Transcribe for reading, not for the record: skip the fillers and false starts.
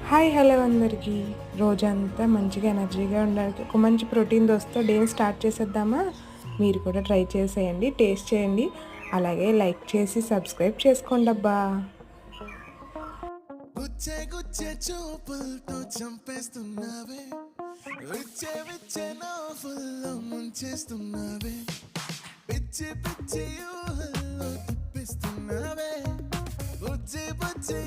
Hi hello అందరికీ. రోజంతా మంచిగా ఎనర్జీగా ఉండడానికి ఒక మంచి ప్రోటీన్ దోసతో డేని స్టార్ట్ చేసేద్దామా? మీరు కూడా ట్రై చేసేయండి, టేస్ట్ చేయండి. అలాగే లైక్ చేసి సబ్స్క్రైబ్ చేసుకోండబ్బా. గుచ్చే గుచ్చే చూపులతో చంపేస్తున్నావే, విచ్చే విచ్చే నవ్వుల్లో ముంచేస్తున్నావే, పిచ్చి పిచ్చి ఊహల్లో తిప్పిస్తున్నావే, బుజ్జి బుజ్జి